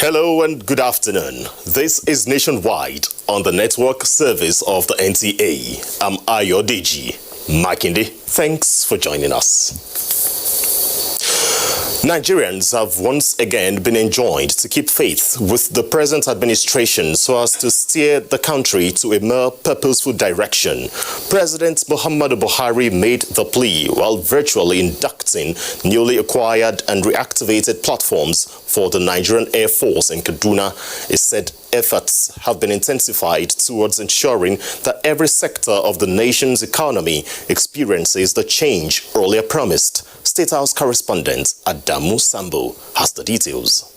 Hello and good afternoon. This is Nationwide on the network service of the NTA. I'm Ayodeji Makinde. Thanks for joining us. Nigerians have once again been enjoined to keep faith with the present administration so as to steer the country to a more purposeful direction. President Muhammadu Buhari made the plea while virtually inducting newly acquired and reactivated platforms for the Nigerian Air Force in Kaduna. He said efforts have been intensified towards ensuring that every sector of the nation's economy experiences the change earlier promised. State House correspondent Adamu Sambo has the details.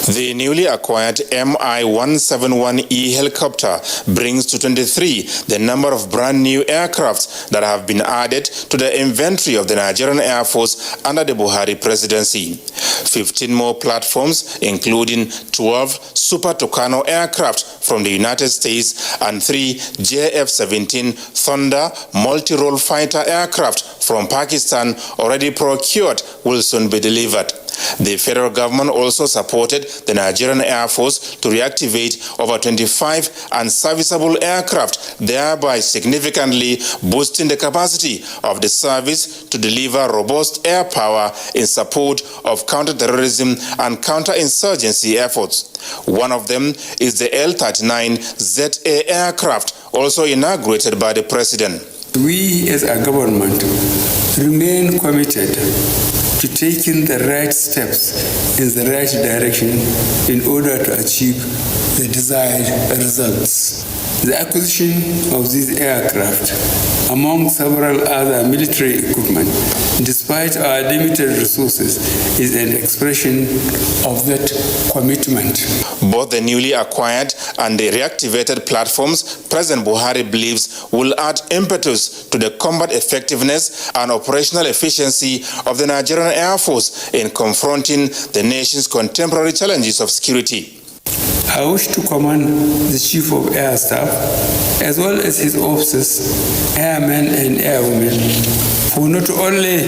The newly acquired Mi-171E helicopter brings to 23 the number of brand new aircraft that have been added to the inventory of the Nigerian Air Force under the Buhari presidency. 15 more platforms, including 12 Super Tucano aircraft from the United States and 3 JF-17 Thunder multi-role fighter aircraft from Pakistan already procured, will soon be delivered. The federal government also supported the Nigerian Air Force to reactivate over 25 unserviceable aircraft, thereby significantly boosting the capacity of the service to deliver robust air power in support of counter-terrorism and counter-insurgency efforts. One of them is the L-39ZA aircraft, also inaugurated by the president. We as a government remain committed to taking the right steps in the right direction in order to achieve the desired results. The acquisition of these aircraft, among several other military equipment, despite our limited resources, is an expression of that commitment. Both the newly acquired and the reactivated platforms, President Buhari believes will add impetus to the combat effectiveness and operational efficiency of the Nigerian Air Force in confronting the nation's contemporary challenges of security. I wish to commend the Chief of Air Staff, as well as his officers, airmen and airwomen, for not only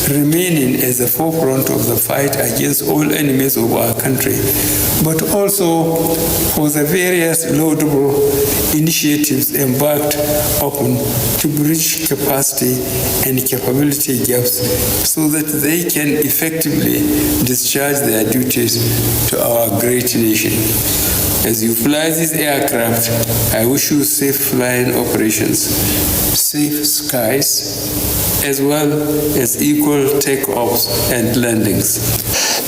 remaining at the forefront of the fight against all enemies of our country, but also for the various laudable initiatives embarked upon to bridge capacity and capability gaps so that they can effectively discharge their duties to our great nation. As you fly these aircraft, I wish you safe flying operations, safe skies, as well as equal takeoffs and landings.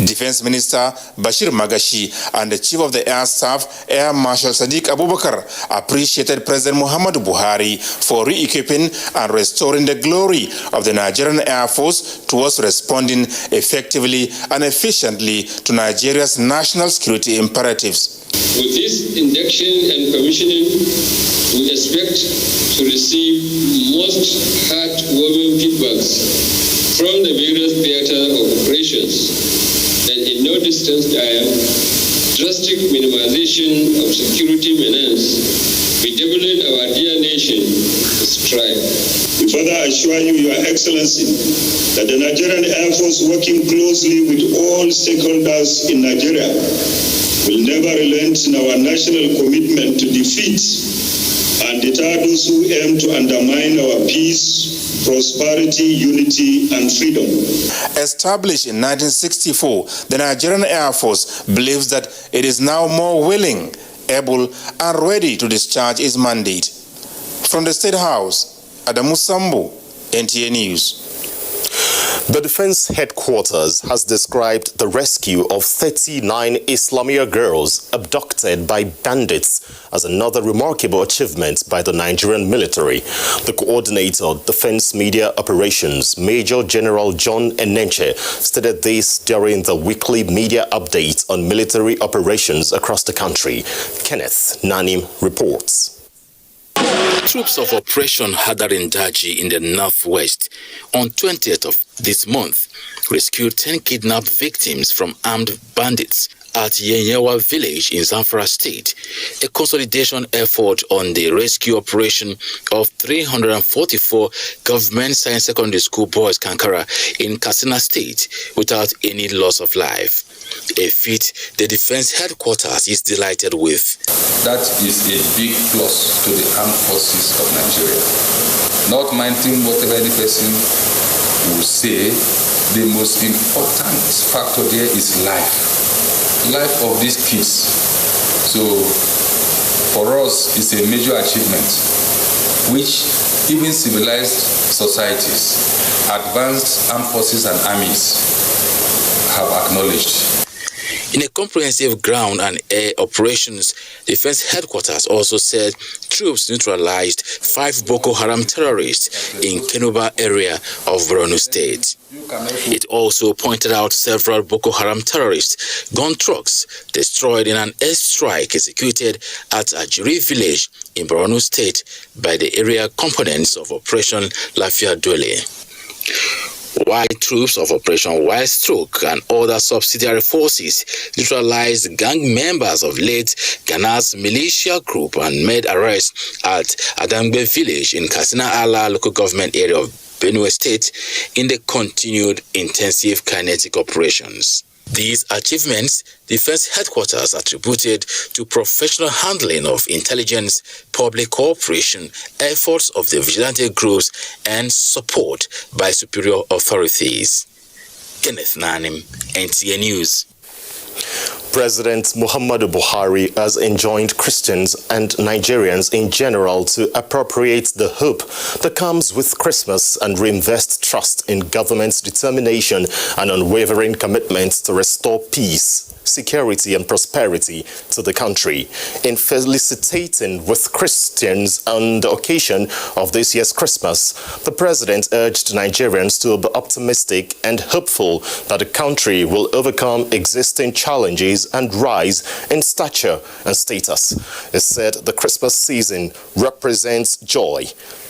Defense Minister Bashir Magashi and the Chief of the Air Staff, Air Marshal Sadiq Abubakar, appreciated President Muhammadu Buhari for re-equipping and restoring the glory of the Nigerian Air Force towards responding effectively and efficiently to Nigeria's national security imperatives. With this induction and commissioning, we expect to receive most heartwarming feedbacks from the various theater of operations, and in no distant time, drastic minimization of security menace bedeviling our dear nation to strive. We further assure you, Your Excellency, that the Nigerian Air Force, working closely with all stakeholders in Nigeria, will never relent in our national commitment to defeat and deter those who aim to undermine our peace, prosperity, unity, and freedom. Established in 1964, the Nigerian Air Force believes that it is now more willing, able, and ready to discharge its mandate. From the State House, Adamu Sambo, NTA News. The Defense Headquarters has described the rescue of 39 Islamia girls abducted by bandits as another remarkable achievement by the Nigerian military. The coordinator, Defense Media Operations, Major General John Enenche, stated this during the weekly media update on military operations across the country. Kenneth Nanim reports. Troops of Operation Hadarindaji in the northwest on 20th of this month rescued 10 kidnapped victims from armed bandits at Yenyewa village in Zamfara State, a consolidation effort on the rescue operation of 344 government science secondary school boys Kankara in Katsina State without any loss of life. A feat the Defense Headquarters is delighted with. That is a big plus to the armed forces of Nigeria. Not minding whatever any person will say, the most important factor there is life. Life of these kids. So for us, it's a major achievement, which even civilized societies, advanced armed forces and armies have acknowledged. In a comprehensive ground and air operations, Defense Headquarters also said troops neutralized 5 Boko Haram terrorists in Kenuba area of Borno State. It also pointed out several Boko Haram terrorists' gun trucks destroyed in an airstrike executed at Ajuri village in Borno State by the area components of Operation Lafia Dwele. While troops of Operation Wild Stroke and other subsidiary forces neutralized gang members of late Ghana's militia group and made arrests at Adambe village in Katsina Ala local government area of Benue State in the continued intensive kinetic operations. These achievements, Defense Headquarters attributed to professional handling of intelligence, public cooperation, efforts of the vigilante groups, and support by superior authorities. Kenneth Nanim, NTA News. President Muhammadu Buhari has enjoined Christians and Nigerians in general to appropriate the hope that comes with Christmas and reinvest trust in government's determination and unwavering commitment to restore peace, security and prosperity to the country. In felicitating with Christians on the occasion of this year's Christmas, the president urged Nigerians to be optimistic and hopeful that the country will overcome existing challenges and rise in stature and status. He said the Christmas season represents joy,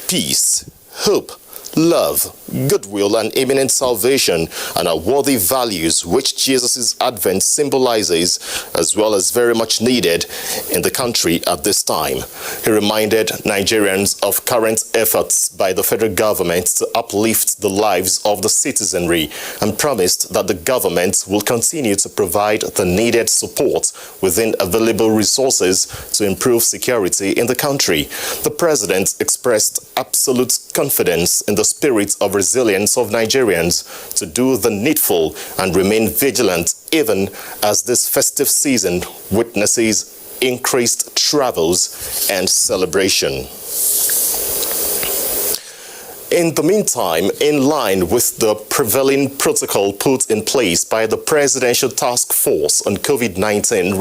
peace, hope, love, goodwill, and imminent salvation, and are worthy values which Jesus' advent symbolizes, as well as very much needed in the country at this time. He reminded Nigerians of current efforts by the federal government to uplift the lives of the citizenry and promised that the government will continue to provide the needed support within available resources to improve security in the country. The president expressed absolute confidence in the spirit of resilience of Nigerians to do the needful and remain vigilant even as this festive season witnesses increased travels and celebration. In the meantime, in line with the prevailing protocol put in place by the Presidential Task Force on COVID-19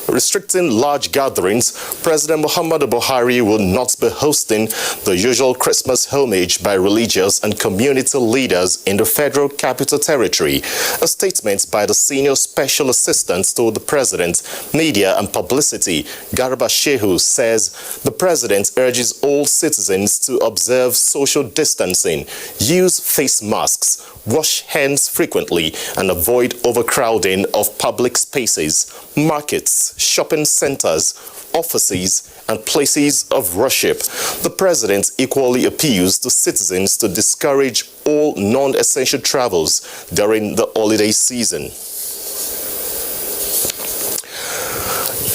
restricting large gatherings, President Muhammadu Buhari will not be hosting the usual Christmas homage by religious and community leaders in the Federal Capital Territory. A statement by the Senior Special Assistant to the President, Media and Publicity, Garba Shehu, says the President urges all citizens to observe social distancing, use face masks, wash hands frequently, and avoid overcrowding of public spaces, markets, shopping centers, offices, and places of worship. The President equally appeals to citizens to discourage all non-essential travels during the holiday season.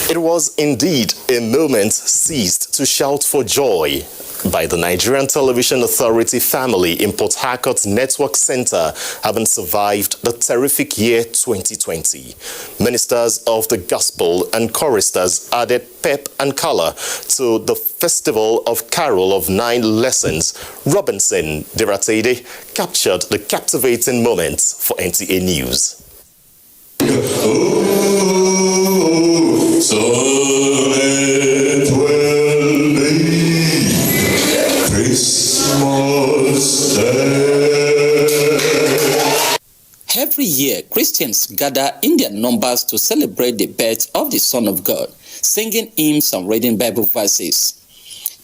It was indeed a moment seized to shout for joy by the Nigerian Television Authority family in Port Harcourt's Network Center having survived the terrific year 2020. Ministers of the Gospel and choristers added pep and color to the Festival of Carol of 9 Lessons. Robinson Deratede captured the captivating moments for NTA News. Every year, Christians gather in their numbers to celebrate the birth of the Son of God, singing hymns and reading Bible verses.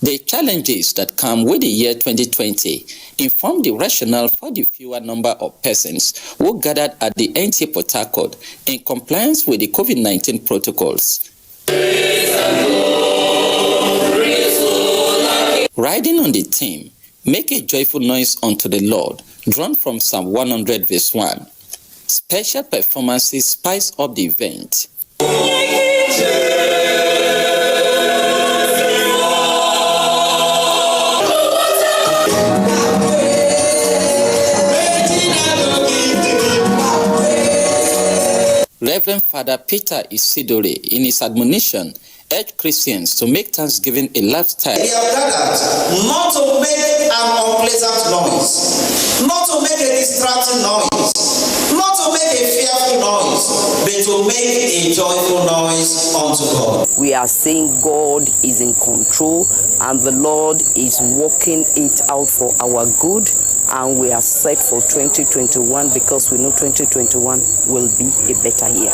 The challenges that come with the year 2020 inform the rationale for the fewer number of persons who gathered at the NTA Port Harcourt in compliance with the COVID-19 protocols. Riding on the theme, "Make a joyful noise unto the Lord," drawn from Psalm 100 verse 1. Special performances spice up the event. Reverend Father Peter Isidore, in his admonition, urged Christians to make Thanksgiving a lifestyle. We have gathered not to make an unpleasant noise, not to make a distracting noise, not to make a fearful noise, but to make a joyful noise unto God. We are saying God is in control and the Lord is working it out for our good, and we are set for 2021 because we know 2021 will be a better year.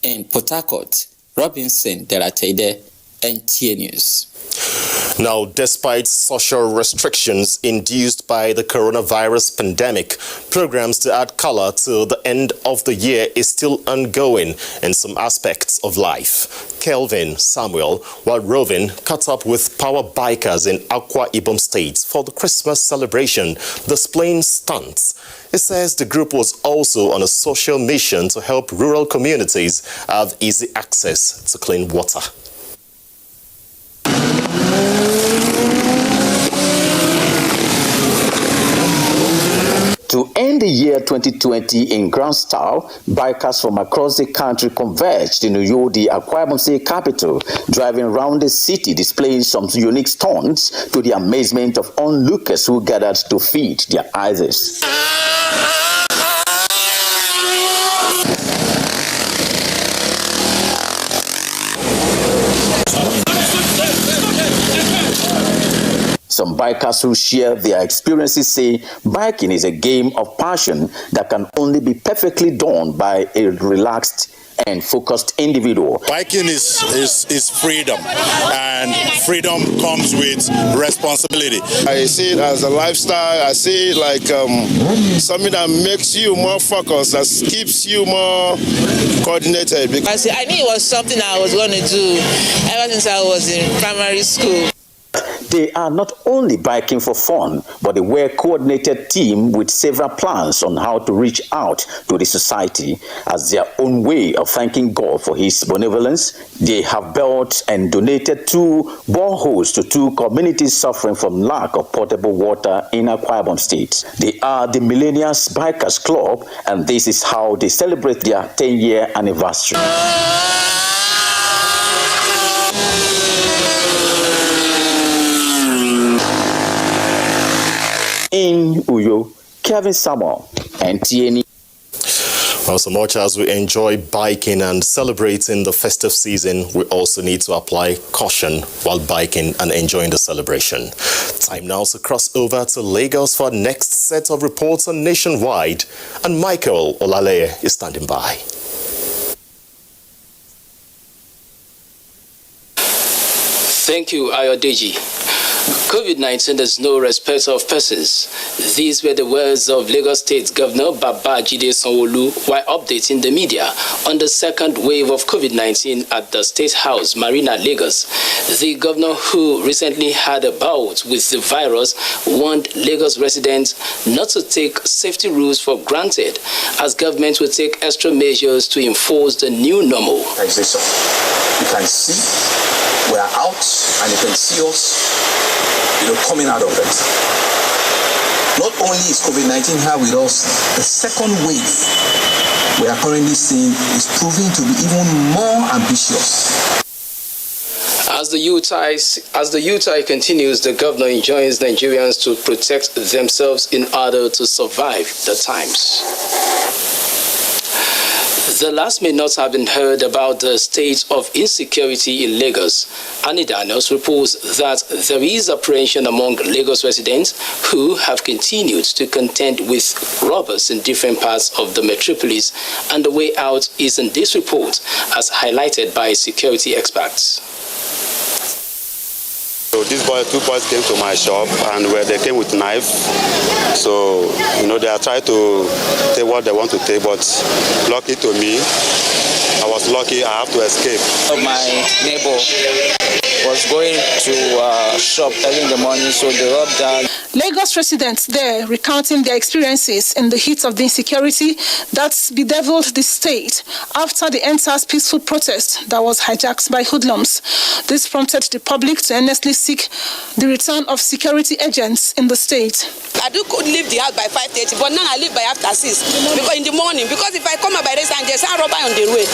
In Port Harcourt, Robinson Deratede, NTA News. Now, despite social restrictions induced by the coronavirus pandemic, programs to add color to the end of the year is still ongoing in some aspects of life. Kelvin Samuel, while roving, caught up with power bikers in Akwa Ibom State for the Christmas celebration, displaying stunts. It says the group was also on a social mission to help rural communities have easy access to clean water. To end the year 2020 in grand style, bikers from across the country converged in Uyo, the Akwa Ibom State capital, driving around the city displaying some unique stunts to the amazement of onlookers who gathered to feed their eyes. Some bikers who share their experiences say biking is a game of passion that can only be perfectly done by a relaxed and focused individual. Biking is freedom, and freedom comes with responsibility. I see it as a lifestyle. I see it like something that makes you more focused, that keeps you more coordinated. I knew it was something I was going to do ever since I was in primary school. They are not only biking for fun, but a well-coordinated team with several plans on how to reach out to the society as their own way of thanking God for his benevolence. They have built and donated 2 boreholes to 2 communities suffering from lack of potable water in Akwa Ibom State. They are the Millennials Bikers Club, and this is how they celebrate their 10-year anniversary. In Uyo, Kevin Samuel, NTA. Well, so much as we enjoy biking and celebrating the festive season, we also need to apply caution while biking and enjoying the celebration. Time now to cross over to Lagos for our next set of reports on Nationwide, and Michael Olaleye is standing by. Thank you, Ayodeji. COVID-19 is no respect of persons. These were the words of Lagos State Governor Babajide Sanwo-Olu while updating the media on the second wave of COVID-19 at the State House, Marina, Lagos. The governor, who recently had a bout with the virus, warned Lagos residents not to take safety rules for granted, as government will take extra measures to enforce the new normal. You can see we are out, and you can see us, coming out of it. Not only is COVID-19 here with us, the second wave we are currently seeing is proving to be even more ambitious. As the UTI continues, the governor enjoins Nigerians to protect themselves in order to survive the times. The last may not have been heard about the state of insecurity in Lagos. Annie Daniels reports that there is apprehension among Lagos residents who have continued to contend with robbers in different parts of the metropolis, and the way out is in this report, as highlighted by security experts. So two boys came to my shop, and they came with knife. So, they are trying to take what they want to take, but lucky to me, I was lucky I have to escape. My neighbor was going to shop early in the morning, so they robbed her. Lagos residents there recounting their experiences in the heat of the insecurity that's bedeviled the state after the NTA's peaceful protest that was hijacked by hoodlums. This prompted the public to earnestly seek the return of security agents in the state. I could leave the house by 5:30, but now I leave by after 6 because in the morning. Because if I come out by this time, there's a robber on the way,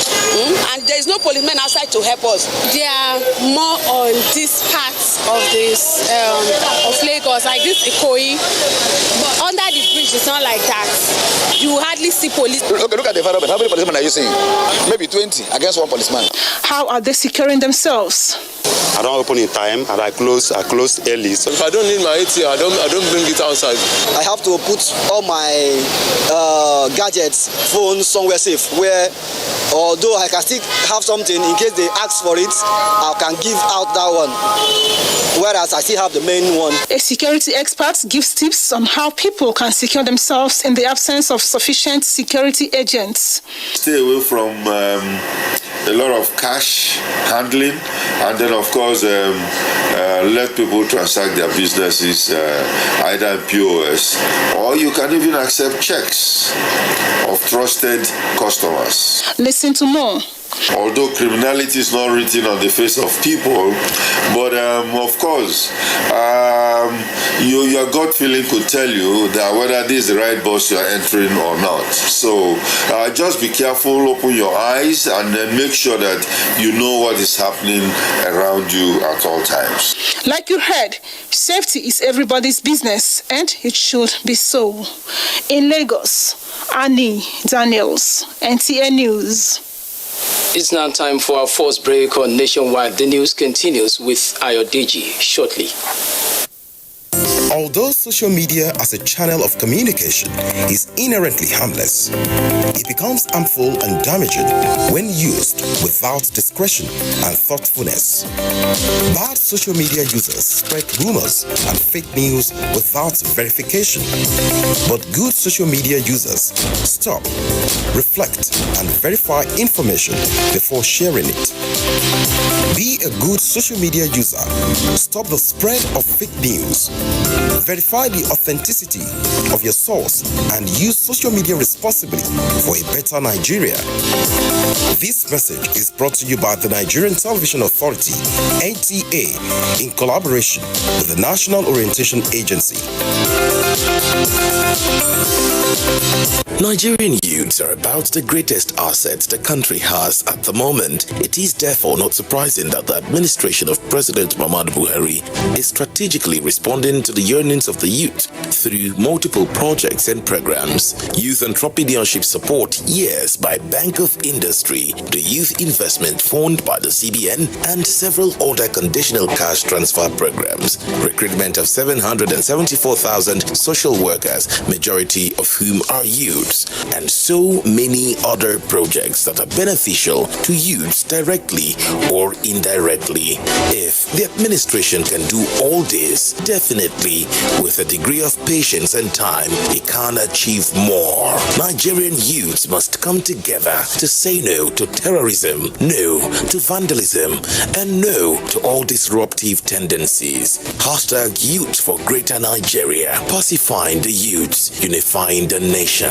and there's no policeman outside to help us. They are more on this part of this of Lagos, like this Ikoyi. Under the bridge, it's not like that. You hardly see police. Look at the environment. How many policemen are you seeing? Maybe 20 against one policeman. How are they securing themselves? I don't open in time, and I close early. So if I don't need my ATM, I don't bring it outside. I have to put all my gadgets, phones somewhere safe, where although I can still have something in case they ask for it, I can give out that one, whereas I still have the main one. A security expert gives tips on how people can secure themselves in the absence of sufficient security agents. Stay away from a lot of cash handling, and then of course let people transact their businesses either in POS, or you can even accept checks of trusted customers. Listen to more. Although criminality is not written on the face of people, but of course, your gut feeling could tell you that whether this is the right bus you are entering or not. So just be careful, open your eyes, and then make sure that you know what is happening around you at all times. Like you heard, safety is everybody's business, and it should be so. In Lagos, Annie Daniels, NTA News. It's now time for our first break on Nationwide. The news continues with Ayodeji shortly. Although social media as a channel of communication is inherently harmless, it becomes harmful and damaging when used without discretion and thoughtfulness. Bad social media users spread rumors and fake news without verification. But good social media users stop, reflect, and verify information before sharing it. Be a good social media user. Stop the spread of fake news. Verify the authenticity of your source and use social media responsibly for a better Nigeria. This message is brought to you by the Nigerian Television Authority, NTA, in collaboration with the National Orientation Agency. Nigerian youths are about the greatest asset the country has at the moment. It is therefore not surprising that the administration of President Muhammadu Buhari is strategically responding to the yearnings of the youth through multiple projects and programs. Youth entrepreneurship support years by Bank of Industry, the Youth Investment Fund by the CBN, and several other conditional cash transfer programs. Recruitment of 774,000 social workers, majority of whom are youths, and so many other projects that are beneficial to youths directly or indirectly. If the administration can do all this, definitely with a degree of patience and time, it can achieve more. Nigerian youths must come together to say no to terrorism, no to vandalism, and no to all disruptive tendencies. Hashtag Youth for Greater Nigeria. Pacifying the youths, unifying the nation.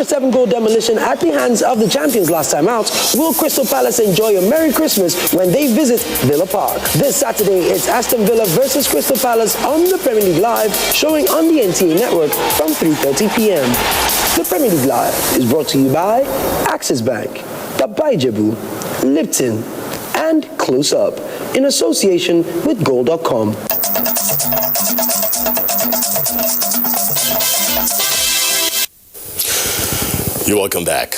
Seven-goal demolition at the hands of the champions last time out, will Crystal Palace enjoy a Merry Christmas when they visit Villa Park? This Saturday, it's Aston Villa versus Crystal Palace on the Premier League Live, showing on the NTA network from 3:30 p.m. The Premier League Live is brought to you by Access Bank, Dabaijebu, Lipton, and Close Up, in association with Goal.com. You're welcome back.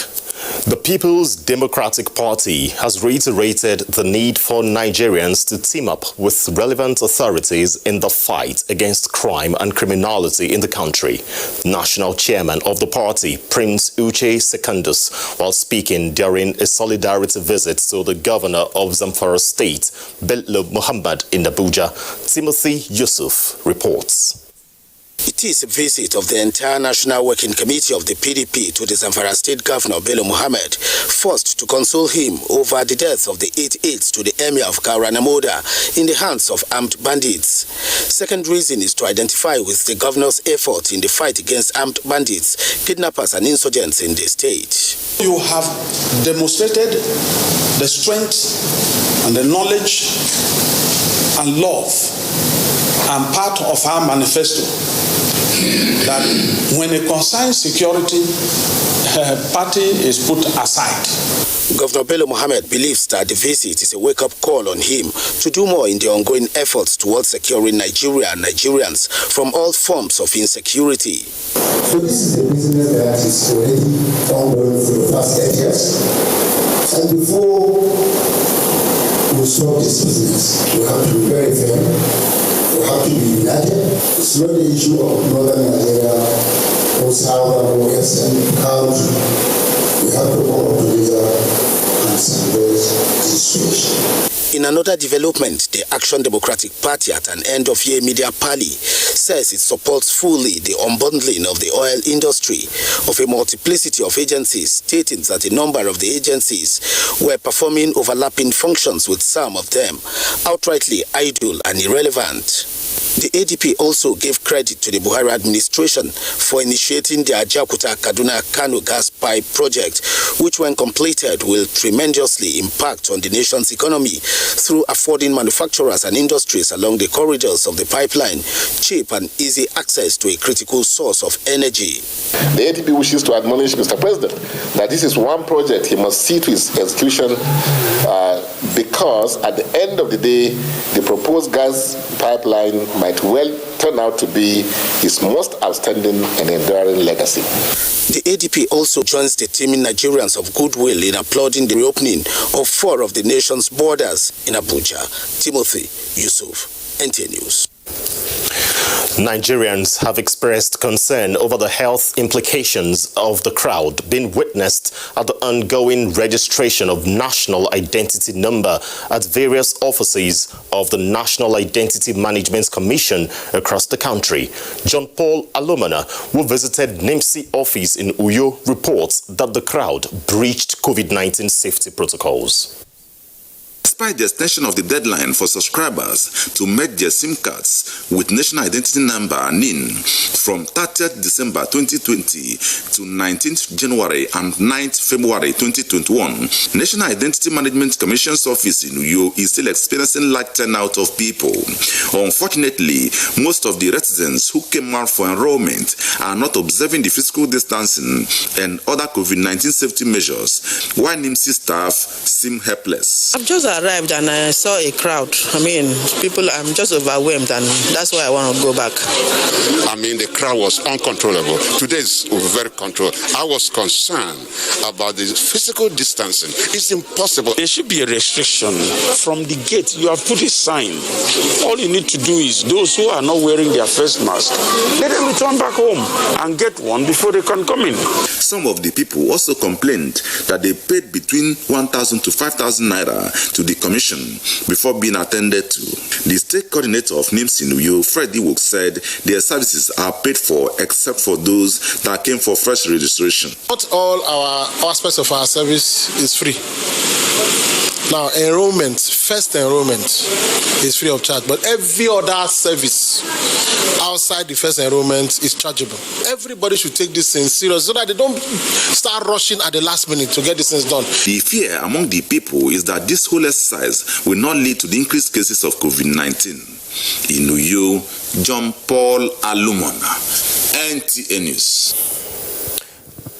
The People's Democratic Party has reiterated the need for Nigerians to team up with relevant authorities in the fight against crime and criminality in the country. National Chairman of the party, Prince Uche Secondus, while speaking during a solidarity visit to the Governor of Zamfara State, Bello Muhammad, in Abuja, Timothy Yusuf reports. It is a visit of the entire National Working Committee of the PDP to the Zamfara State Governor Bello Muhammad, first to console him over the death of the 8 aides to the Emir of Kauranamoda in the hands of armed bandits. Second reason is to identify with the governor's effort in the fight against armed bandits, kidnappers and insurgents in the state. You have demonstrated the strength and the knowledge and love and part of our manifesto that when it concerns security, party is put aside. Governor Bello Muhammad believes that the visit is a wake-up call on him to do more in the ongoing efforts towards securing Nigeria and Nigerians from all forms of insecurity. So this is a business that is already ongoing for the past 8 years. And before we stop this business, we have to be very firm. We have to be united. It's not the issue of northern Nigeria or southern or western country. We have to come together and salvage this situation. In another development, the Action Democratic Party at an end-of-year media parley says it supports fully the unbundling of the oil industry of a multiplicity of agencies, stating that a number of the agencies were performing overlapping functions, with some of them outrightly idle and irrelevant. The ADP also gave credit to the Buhari administration for initiating the Ajaokuta-Kaduna-Kano gas pipe project, which when completed will tremendously impact on the nation's economy through affording manufacturers and industries along the corridors of the pipeline cheap and easy access to a critical source of energy. The ADP wishes to admonish Mr. President that this is one project he must see to its execution because at the end of the day, the proposed gas pipeline might well turn out to be his most outstanding and enduring legacy. The ADP also joins the teeming Nigerians of goodwill in applauding the reopening of 4 of the nation's borders in Abuja. Timothy Yusuf, NTA News. Nigerians have expressed concern over the health implications of the crowd being witnessed at the ongoing registration of national identity number at various offices of the National Identity Management Commission across the country. John Paul Alumana, who visited NIMC office in Uyo, reports that the crowd breached COVID-19 safety protocols. Despite the extension of the deadline for subscribers to merge their SIM cards with National Identity Number (NIN) from 30th December 2020 to 19th January and 9th February 2021, National Identity Management Commission's office in Uyo is still experiencing large turnout of people. Unfortunately, most of the residents who came out for enrollment are not observing the physical distancing and other COVID-19 safety measures, while NIMC staff seem helpless. I've just arrived and I saw a crowd. People, I'm just overwhelmed, and that's why I want to go back. The crowd was uncontrollable. Today is very controlled. I was concerned about the physical distancing. It's impossible. There should be a restriction from the gate. You have put a sign. All you need to do is those who are not wearing their face mask, let them return back home and get one before they can come in. Some of the people also complained that they paid between 1,000 to 5,000 naira to the commission before being attended to. The state coordinator of NIMC in Uyo, Freddy Wook, said their services are paid for except for those that came for fresh registration. Not all our aspects of our service is free. Now, enrollment, first enrollment is free of charge, but every other service outside the first enrollment is chargeable. Everybody should take this thing serious so that they don't start rushing at the last minute to get these things done. The fear among the people is that this whole exercise will not lead to the increased cases of COVID-19. In Uyo, John Paul Alumana, NTA News.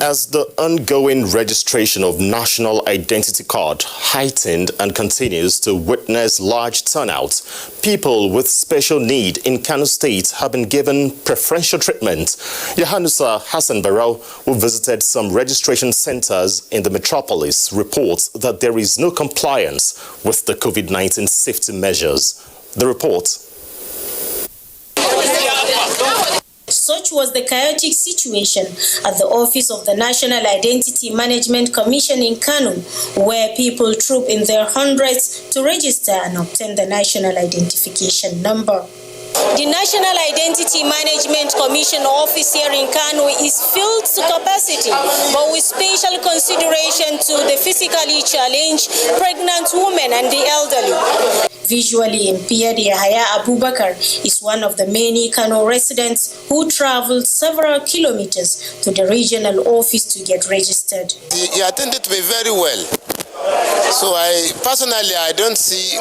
As the ongoing registration of national identity card heightened and continues to witness large turnouts, people with special need in Kano State have been given preferential treatment. Yahanusa Hassan Barrow, who visited some registration centers in the metropolis, reports that there is no compliance with the COVID-19 safety measures. The report. Such was the chaotic situation at the office of the National Identity Management Commission in Kano, where people troop in their hundreds to register and obtain the national identification number. The National Identity Management Commission office here in Kano is filled to capacity, but with special consideration to the physically challenged, pregnant women and the elderly. Visually impaired Yahaya Abubakar is one of the many Kano residents who traveled several kilometers to the regional office to get registered. He attended me very well. So I don't see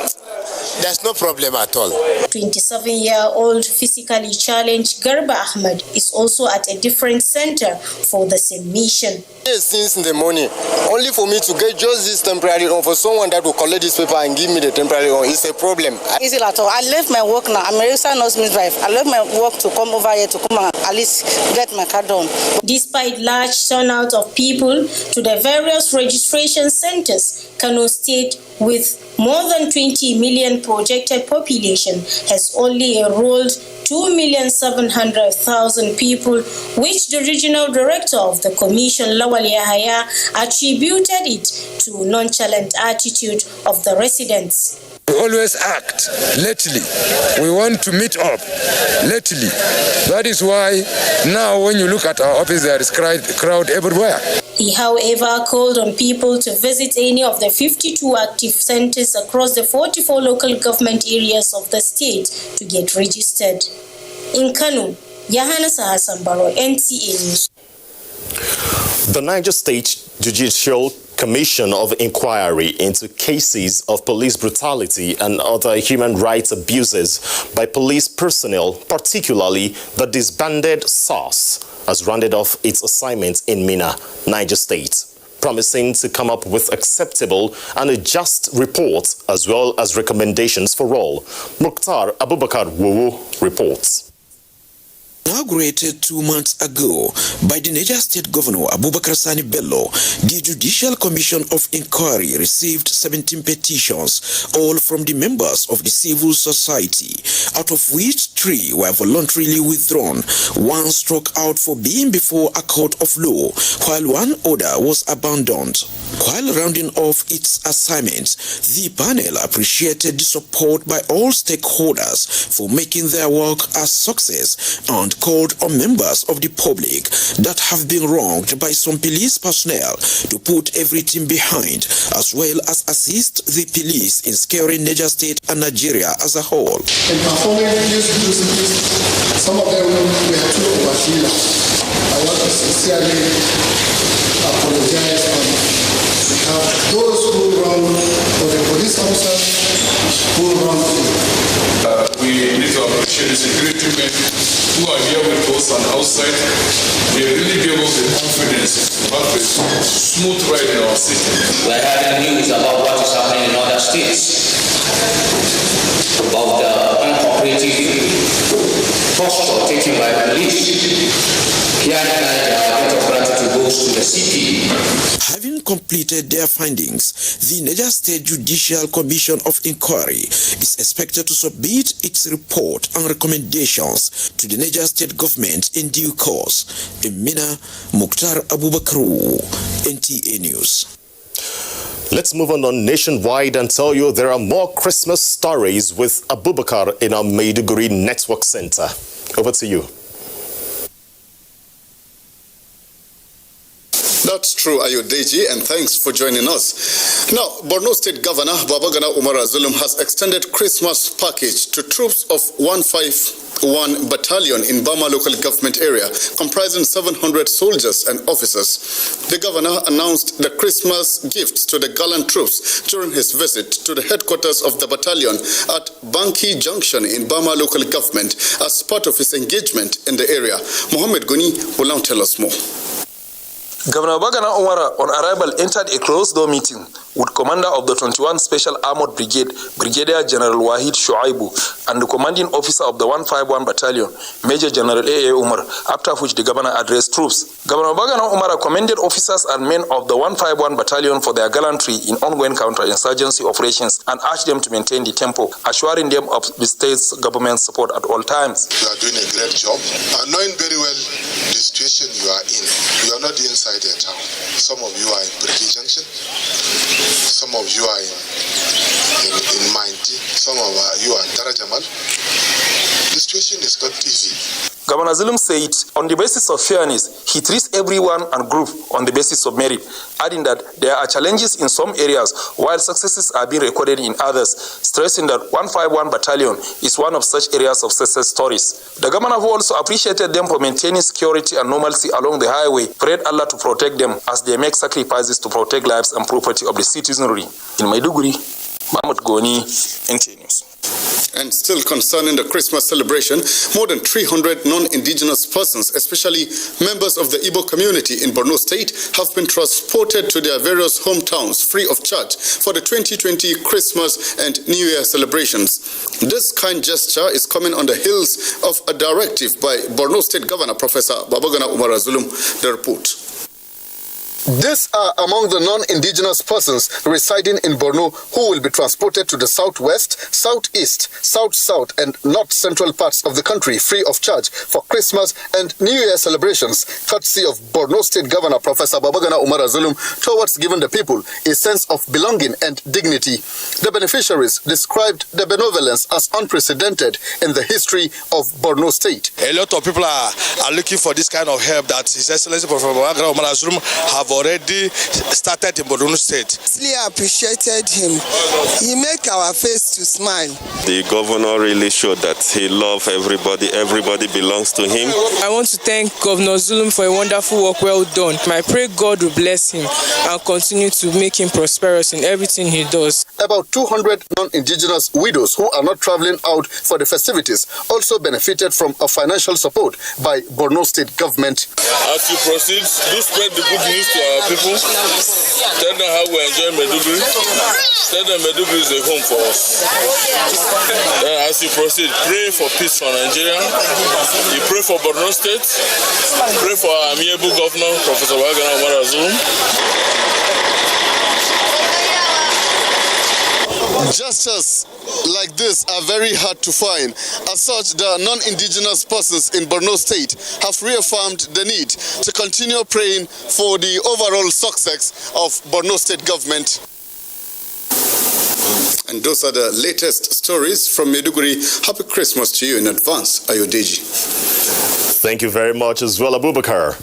there's no problem at all. 27-year-old physically challenged Garba Ahmed is also at a different center for the same mission. Since in the morning, only for me to get just this temporary on for someone that will collect this paper and give me the temporary on is a problem. Easy at all. I left my work now. I'm a registered nurse midwife. I left my work to come over here to come and at least get my card done. Despite large turnout of people to the various registration centers, Kano State, with more than 20 million projected population, has only enrolled 2,700,000 people, which the regional director of the commission, Lawal Yahaya, attributed it to nonchalant attitude of the residents. We always act lately. We want to meet up lately. That is why now when you look at our office, there is crowd everywhere. He, however, called on people to visit any of the 52 active centers across the 44 local government areas of the state to get registered. In Kano, Yahanusa Hassan Barrow, NTA News. The Niger State Judicial Commission of Inquiry into cases of police brutality and other human rights abuses by police personnel, particularly the disbanded SARS, has rounded off its assignment in Minna, Niger State, promising to come up with acceptable and a just report as well as recommendations for all. Mukhtar Abubakar Wowo reports. Inaugurated 2 months ago by the Niger State Governor Abubakar Sani Bello, the Judicial Commission of Inquiry received 17 petitions, all from the members of the civil society, out of which 3 were voluntarily withdrawn. 1 struck out for being before a court of law, while 1 order was abandoned. While rounding off its assignments, the panel appreciated the support by all stakeholders for making their work a success and called on members of the public that have been wronged by some police personnel to put everything behind, as well as assist the police in securing Niger State and Nigeria as a whole. In performing these duties, some of them were too overzealous. I want to sincerely apologize on behalf of those who wrong, or the police officers who wrong me. We need to appreciate the security men who are here with us and outside. They really gave us the confidence to have a smooth ride in our city. We are having news about what is happening in other states, about the uncooperative posture taken by police. Here in Nigeria, a bit of gratitude goes to the CP. Having completed their findings, the Niger State Judicial Commission of Inquiry is expected to submit its report and recommendations to the Niger State government in due course. In Mina, Mukhtar Abubakar, NTA News. Let's move on nationwide and tell you there are more Christmas stories with Abubakar in our Maiduguri Network Center. Over to you. That's true, Ayodeji, and thanks for joining us. Now, Borno State Governor Babagana Umar Zulum has extended Christmas package to troops of 151 Battalion in Bama local government area, comprising 700 soldiers and officers. The governor announced the Christmas gifts to the gallant troops during his visit to the headquarters of the battalion at Banki Junction in Bama local government as part of his engagement in the area. Mohammed Guni will now tell us more. Governor Bagana Umara, on arrival, entered a closed-door meeting with Commander of the 21 Special Armored Brigade, Brigadier General Wahid Shuaibu, and the Commanding Officer of the 151 Battalion, Major General A.A. Umar, after which the Governor addressed troops. Governor Bagana Umara commended officers and men of the 151 Battalion for their gallantry in ongoing counterinsurgency operations and urged them to maintain the tempo, assuring them of the state's government support at all times. You are doing a great job, and knowing very well the situation you are in. You are not inside the town. Some of you are in Brigade Junction, some of you are in Mainti, some of you are in Darajamal. The situation is not easy. Governor Zulum said, on the basis of fairness, he treats everyone and group on the basis of merit, adding that there are challenges in some areas while successes are being recorded in others, stressing that 151 Battalion is one of such areas of success stories. The governor also appreciated them for maintaining security and normalcy along the highway, prayed Allah to protect them as they make sacrifices to protect lives and property of the citizenry. In Maiduguri, Mahmoud Goni, NTA News. And still concerning the Christmas celebration, more than 300 non-indigenous persons, especially members of the Igbo community in Borno State, have been transported to their various hometowns free of charge for the 2020 Christmas and New Year celebrations. This kind gesture is coming on the heels of a directive by Borno State Governor Professor Babagana Umar Zulum. The report. These are among the non-indigenous persons residing in Borno who will be transported to the southwest, southeast, south-south and north-central parts of the country free of charge for Christmas and New Year celebrations, courtesy of Borno State Governor Professor Babagana Umar Zulum, towards giving the people a sense of belonging and dignity. The beneficiaries described the benevolence as unprecedented in the history of Borno State. A lot of people are looking for this kind of help that His Excellency Professor Babagana Umar Zulum have already started in Borno State. I appreciated him. He made our face to smile. The governor really showed that he loves everybody. Everybody belongs to him. I want to thank Governor Zulum for a wonderful work well done. I pray God will bless him and continue to make him prosperous in everything he does. About 200 non-indigenous widows who are not traveling out for the festivities also benefited from a financial support by Borno State government. As you proceed, do spread the good news to our people. Tell them how we enjoy Maiduguri. Tell them Maiduguri is a home for us. As As you proceed, pray for peace for Nigeria. You pray for Borno State. Pray for our amiable governor, Professor Wagana Umar Azum. Gestures like this are very hard to find. As such, the non-indigenous persons in Borno State have reaffirmed the need to continue praying for the overall success of Borno State government. And those are the latest stories from Maiduguri. Happy Christmas to you in advance, Ayodeji. Thank you very much as well, Abubakar.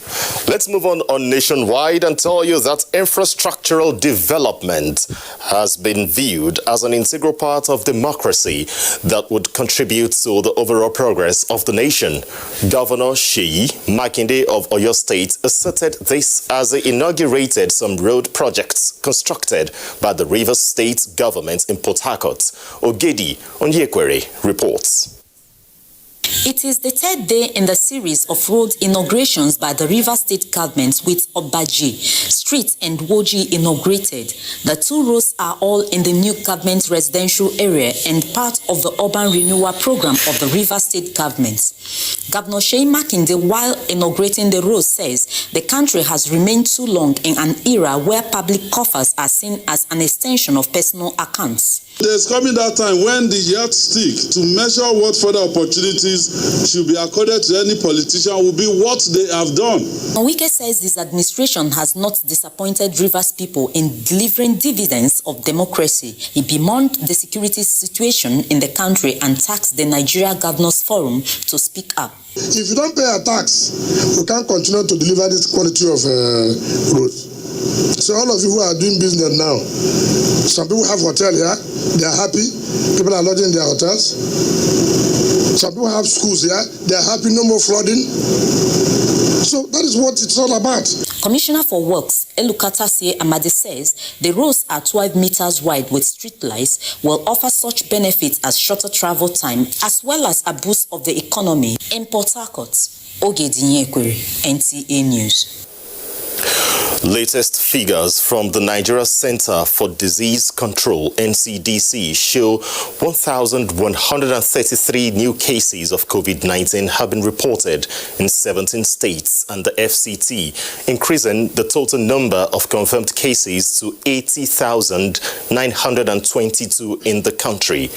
Let's move on nationwide and tell you that infrastructural development has been viewed as an integral part of democracy that would contribute to the overall progress of the nation. Governor Seyi Makinde of Oyo State asserted this as he inaugurated some road projects constructed by the Rivers State government in Port Harcourt. Ogedi Onyekwere reports. It is the third day in the series of road inaugurations by the Rivers State government, with Obaji Street and Woji inaugurated. The two roads are all in the new government residential area and part of the urban renewal program of the Rivers State government. Governor Seyi Makinde, while inaugurating the road, says the country has remained too long in an era where public coffers are seen as an extension of personal accounts. There's coming that time when the yardstick to measure what further opportunities should be accorded to any politician will be what they have done. Wike says his administration has not disappointed Rivers people in delivering dividends of democracy. He bemoaned the security situation in the country and tasked the Nigeria Governors Forum to speak up. If you don't pay a tax, we can't continue to deliver this quality of growth. So all of you who are doing business now, some people have hotel here, they are happy, people are lodging in their hotels. Some people have schools here, they are happy, no more flooding. So that is what it's all about. Commissioner for Works, Elukatase Amadi, says the roads are 12 meters wide with street lights will offer such benefits as shorter travel time as well as a boost of the economy in Port Harcourt. Ogedi Onyekwere, NTA News. Latest figures from the Nigeria Center for Disease Control, NCDC, show 1,133 new cases of COVID-19 have been reported in 17 states and the FCT, increasing the total number of confirmed cases to 80,922 in the country.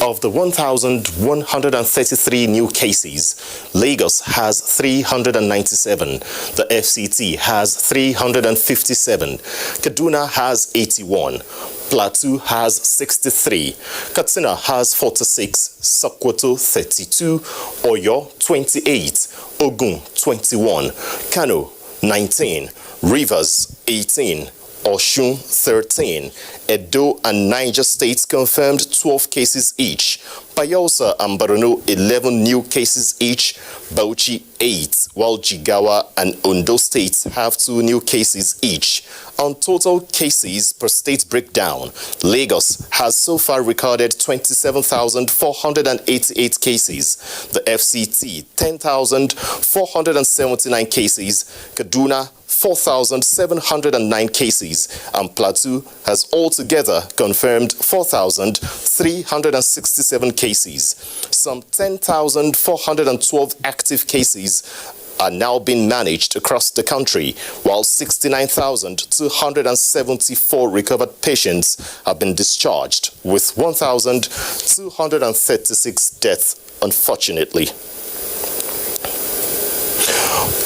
Of the 1,133 new cases, Lagos has 397, the FCT has 357, Kaduna has 81, Plateau has 63, Katsina has 46, Sokoto 32, Oyo 28, Ogun 21, Kano 19, Rivers 18, Osun 13, Edo and Niger states confirmed 12 cases each, Bayelsa and Borno 11 new cases each, Bauchi 8, while Jigawa and Ondo states have 2 new cases each. On total cases per state breakdown, Lagos has so far recorded 27,488 cases, the FCT 10,479 cases, Kaduna 4,709 cases, and Plateau has altogether confirmed 4,367 cases. Some 10,412 active cases are now being managed across the country, while 69,274 recovered patients have been discharged, with 1,236 deaths, unfortunately.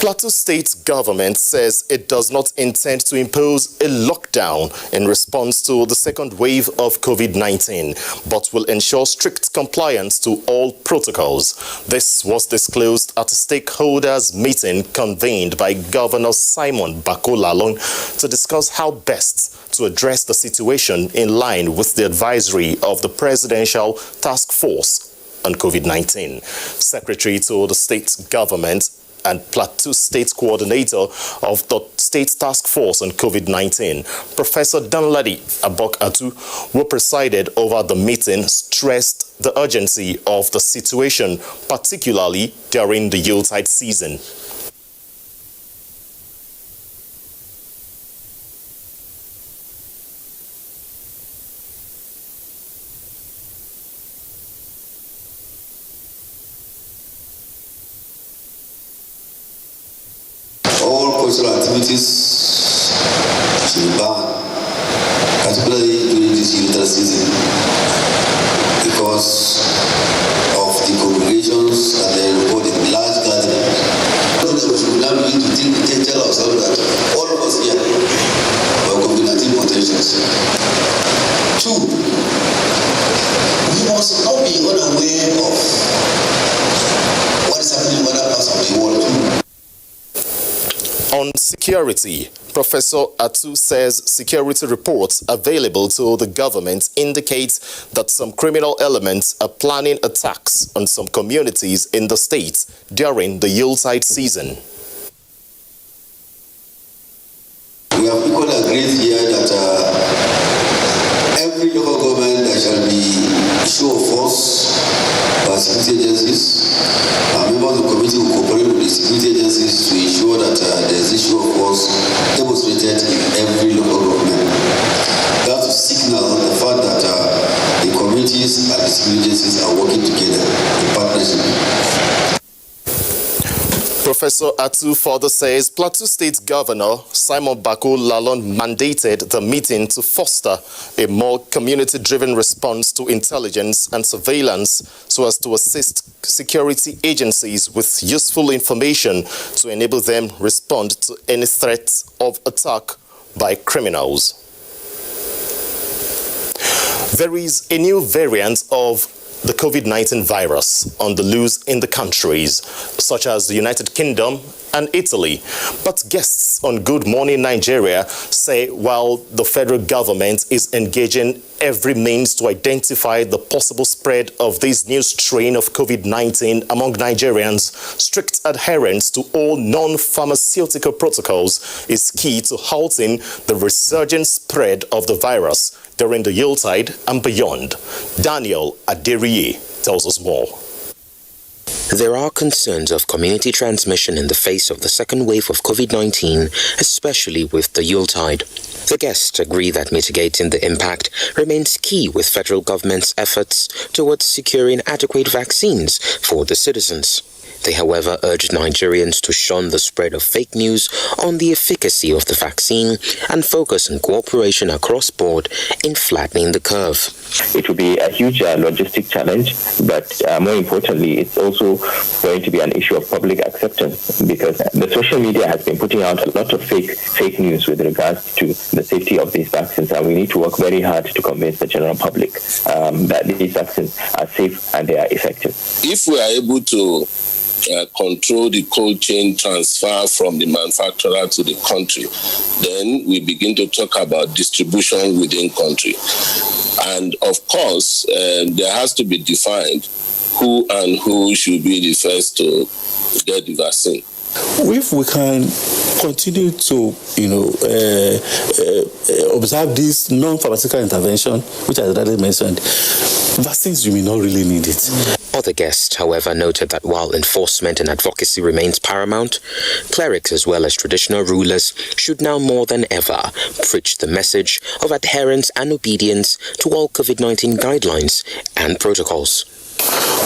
Plateau State government says it does not intend to impose a lockdown in response to the second wave of COVID-19, but will ensure strict compliance to all protocols. This was disclosed at a stakeholders meeting convened by Governor Simon Bako-Lalong to discuss how best to address the situation in line with the advisory of the Presidential Task Force on COVID-19. Secretary to the state government and Plateau State Coordinator of the State Task Force on COVID-19, Professor Danladi Abok-Atu, who presided over the meeting, stressed the urgency of the situation, particularly during the Yuletide season. cultural activities should be banned, particularly during this winter season, because of the congregations and the recording large gatherings. We should now begin to tell ourselves that all of us here are COVID-19 potentials. 2, we must not be unaware of what is happening in other parts of the world. On security, Professor Atu says security reports available to the government indicate that some criminal elements are planning attacks on some communities in the state during the Yuletide season. We have equally agreed here that every local government there shall be show of force by security agencies. Members of the committee will cooperate with the security agencies to ensure that there is a show of force demonstrated in every local government. That's to signal the fact that the committees and the security agencies are working together in partnership. Professor Atu further says Plateau State Governor Simon Bako Lalong mandated the meeting to foster a more community-driven response to intelligence and surveillance so as to assist security agencies with useful information to enable them respond to any threat of attack by criminals. There is a new variant of the COVID-19 virus on the loose in the countries, such as the United Kingdom and Italy. But guests on Good Morning Nigeria say while the federal government is engaging every means to identify the possible spread of this new strain of COVID-19 among Nigerians, strict adherence to all non-pharmaceutical protocols is key to halting the resurgent spread of the virus during the Yuletide and beyond. Daniel Aderiye tells us more. There are concerns of community transmission in the face of the second wave of COVID-19, especially with the Yuletide. The guests agree that mitigating the impact remains key with federal government's efforts towards securing adequate vaccines for the citizens. They, however, urged Nigerians to shun the spread of fake news on the efficacy of the vaccine and focus on cooperation across board in flattening the curve. It will be a huge logistic challenge, but more importantly, it's also going to be an issue of public acceptance because the social media has been putting out a lot of fake news with regards to the safety of these vaccines, and we need to work very hard to convince the general public that these vaccines are safe and they are effective. If we are able to control the cold chain transfer from the manufacturer to the country, then we begin to talk about distribution within country. And of course, there has to be defined who and who should be the first to get the vaccine. If we can continue to, observe this non-pharmaceutical intervention, which I already mentioned, vaccines, you may not really need it. Other guests, however, noted that while enforcement and advocacy remains paramount, clerics as well as traditional rulers should now more than ever preach the message of adherence and obedience to all COVID-19 guidelines and protocols.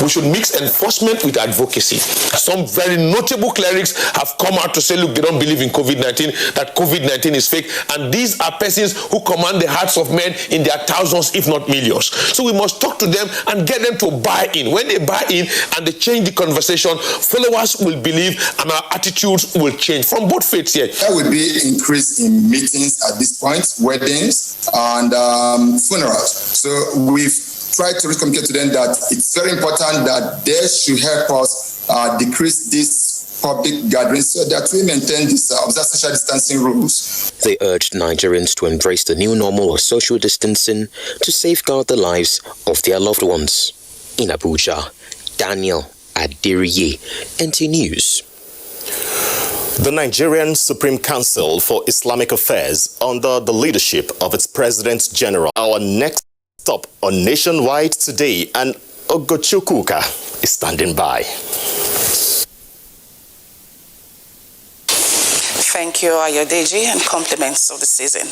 We should mix enforcement with advocacy. Some very notable clerics have come out to say, look, they don't believe in COVID-19, that COVID-19 is fake. And these are persons who command the hearts of men in their thousands, if not millions. So we must talk to them and get them to buy in. When they buy in and they change the conversation, followers will believe and our attitudes will change from both faiths here. There will be increase in meetings at this point, weddings and funerals. So we've try to communicate to them that it's very important that they should help us decrease this public gatherings so that we maintain this observe social distancing rules. They urged Nigerians to embrace the new normal of social distancing to safeguard the lives of their loved ones. In Abuja, Daniel Adiriye, NTA News. The Nigerian Supreme Council for Islamic Affairs, under the leadership of its President General, our next stop on Nationwide Today, and Ogochukwuka is standing by. Thank you, Ayodeji, and compliments of the season.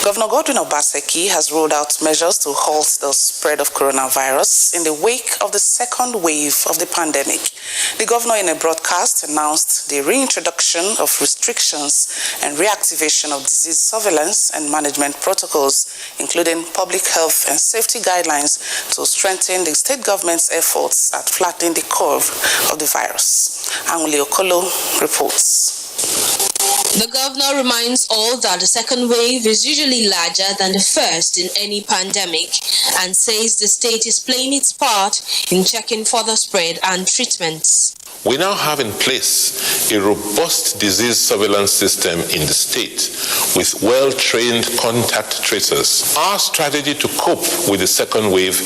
Governor Godwin Obaseki has rolled out measures to halt the spread of coronavirus in the wake of the second wave of the pandemic. The governor, in a broadcast, announced the reintroduction of restrictions and reactivation of disease surveillance and management protocols, including public health and safety guidelines, to strengthen the state government's efforts at flattening the curve of the virus. Anguli Okolo reports. The governor reminds all that the second wave is usually larger than the first in any pandemic and says the state is playing its part in checking for the spread and treatments. We now have in place a robust disease surveillance system in the state with well-trained contact tracers. Our strategy to cope with the second wave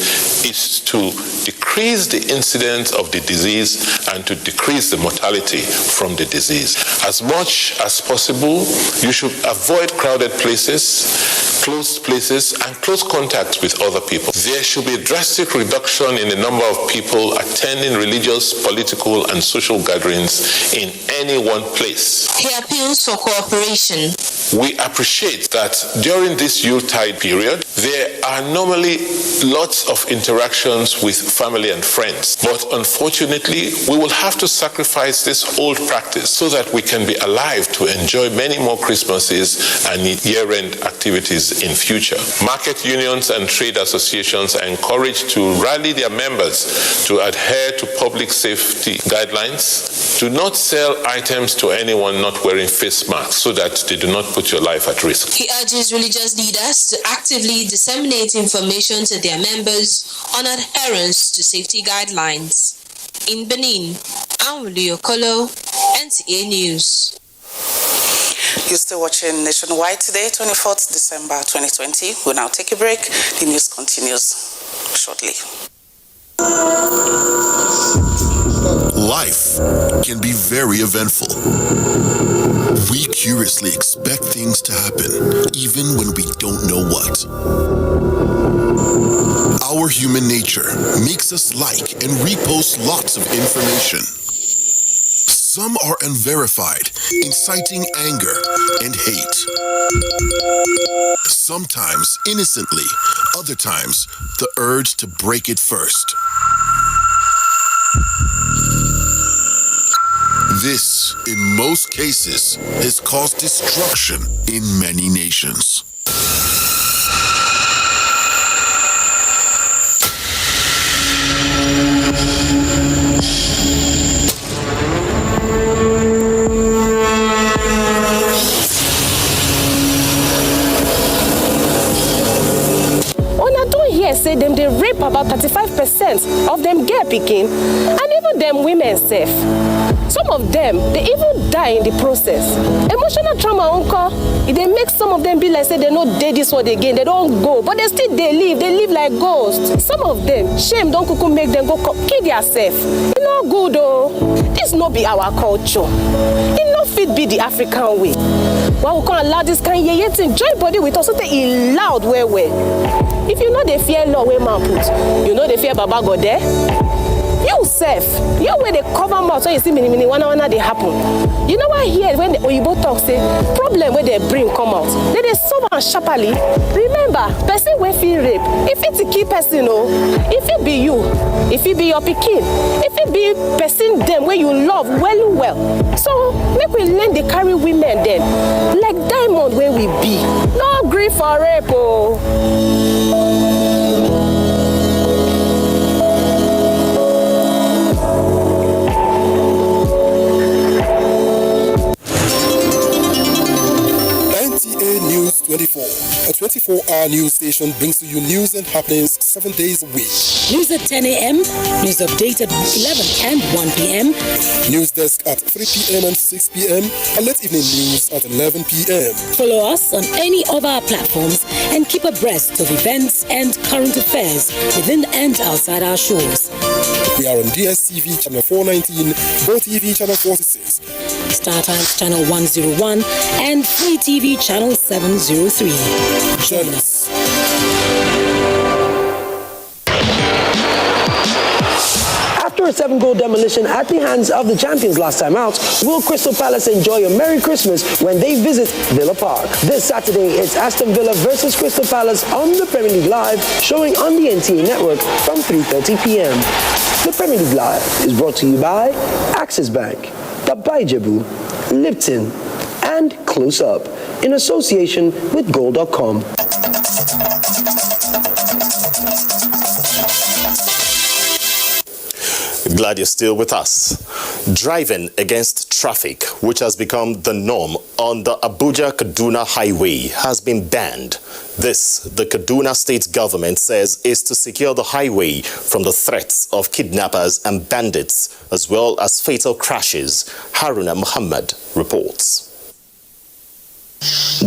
is to decrease the incidence of the disease and to decrease the mortality from the disease. As much as possible, you should avoid crowded places, closed places, and close contact with other people. There should be a drastic reduction in the number of people attending religious, political, and social gatherings in any one place. He appeals for cooperation. We appreciate that during this Yuletide period, there are normally lots of interactions with family and friends. But unfortunately, we will have to sacrifice this old practice so that we can be alive to enjoy many more Christmases and year-end activities in future. Market unions and trade associations are encouraged to rally their members to adhere to public safety guidelines. Do not sell items to anyone not wearing face masks so that they do not put your life at risk. He urges religious leaders to actively disseminate information to their members on adherence to safety guidelines. In Benin, Anguli Okolo, NTA News. You're still watching Nationwide today, 24th December 2020. We'll now take a break. The news continues shortly. Life can be very eventful. We curiously expect things to happen, even when we don't know what. Our human nature makes us like and repost lots of information. Some are unverified, inciting anger and hate. Sometimes innocently, other times the urge to break it first. This, in most cases, has caused destruction in many nations. Say them they rape about 35% of them girl picking, and even them women safe. Some of them they even die in the process. Emotional trauma uncle, they make some of them be like say they no did this one again, they don't go, but they still they live like ghosts. Some of them shame don't kuku make them go kill themselves. You know good though. This no be our culture. It no fit be the African way. Why we can't allow this kind of thing join body with us so they loud well. If you know they fear law where man put, you know they fear Baba God there. You self, you where they cover mouth so you see mini one they happen. You know what here when the Oyibo talk say problem where they bring come out. They solve and sharply. Remember, person wey feel rape, if it's a key person, if it be you, if it be your pikin, if it be person them where you love well. So make we learn they carry women then like diamond where we be. No grief for rape. NTA News 24, a 24-hour news station brings to you news and happenings 7 days a week. News at 10 a.m., news update at 11 and 1 p.m. News desk at 3 p.m. and 6 p.m. and late evening news at 11 p.m. Follow us on any of our platforms and keep abreast of events and current affairs within and outside our shores. We are on DSTV channel 419, GoTV channel 46, Star Times channel 101, and Free TV channel 703. Join us. After After a 7-goal demolition at the hands of the champions last time out, will Crystal Palace enjoy a Merry Christmas when they visit Villa Park? This Saturday, it's Aston Villa versus Crystal Palace on the Premier League Live, showing on the NTA network from 3:30 p.m. The Premier League Live is brought to you by Axis Bank, Baba Ijebu, Lipton, and Close Up, in association with Goal.com. Glad you're still with us. Driving against traffic, which has become the norm on the Abuja-Kaduna highway, has been banned. This, the Kaduna state government says, is to secure the highway from the threats of kidnappers and bandits, as well as fatal crashes. Haruna Muhammad reports.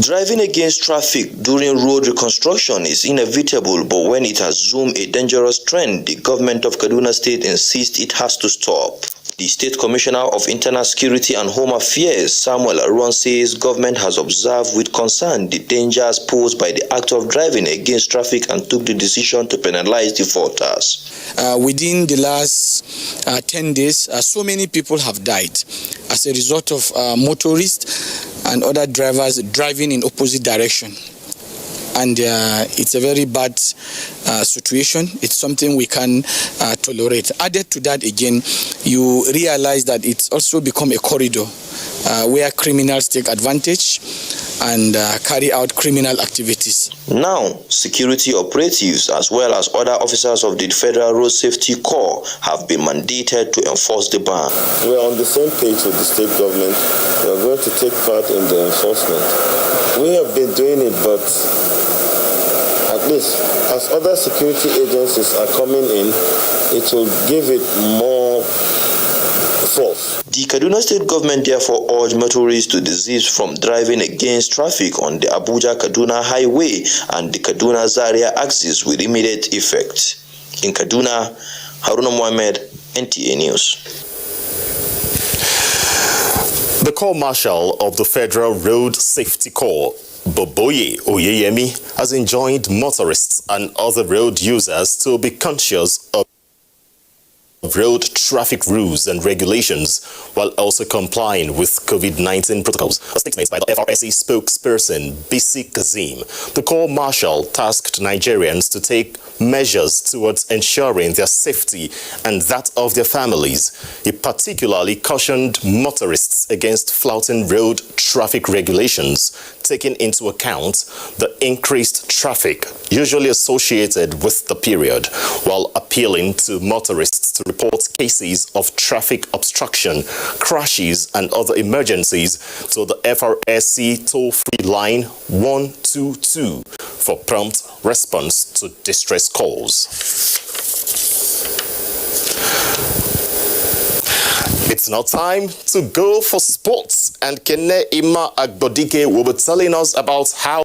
Driving against traffic during road reconstruction is inevitable, but when it has assumed a dangerous trend, the government of Kaduna State insists it has to stop. The State Commissioner of Internal Security and Home Affairs, Samuel Aron, says government has observed with concern the dangers posed by the act of driving against traffic and took the decision to penalize defaulters. Within the last 10 days, so many people have died as a result of motorists and other drivers driving in opposite direction. And it's a very bad situation. It's something we can tolerate. Added to that again, you realize that it's also become a corridor where criminals take advantage and carry out criminal activities. Now, security operatives as well as other officers of the Federal Road Safety Corps have been mandated to enforce the ban. We are on the same page with the state government. We are going to take part in the enforcement. We have been doing it, but at least as other security agencies are coming in, it will give it more force. The Kaduna State government therefore urged motorists to desist from driving against traffic on the Abuja-Kaduna highway and the Kaduna-Zaria axis with immediate effect. In Kaduna, Haruna Mohammed, NTA News. The Corps Marshal of the Federal Road Safety Corps, Boboye Oyeyemi, has enjoined motorists and other road users to be conscious of road traffic rules and regulations while also complying with COVID-19 protocols. A statement by the FRSC spokesperson, Bisi Kazim. The Corps Marshal tasked Nigerians to take measures towards ensuring their safety and that of their families. He particularly cautioned motorists against flouting road traffic regulations, taking into account the increased traffic usually associated with the period, while appealing to motorists to report cases of traffic obstruction, crashes and other emergencies to the FRSC toll-free line 122 for prompt response to distress calls. It's now time to go for sports, and Kene Ima Agbodike will be telling us about how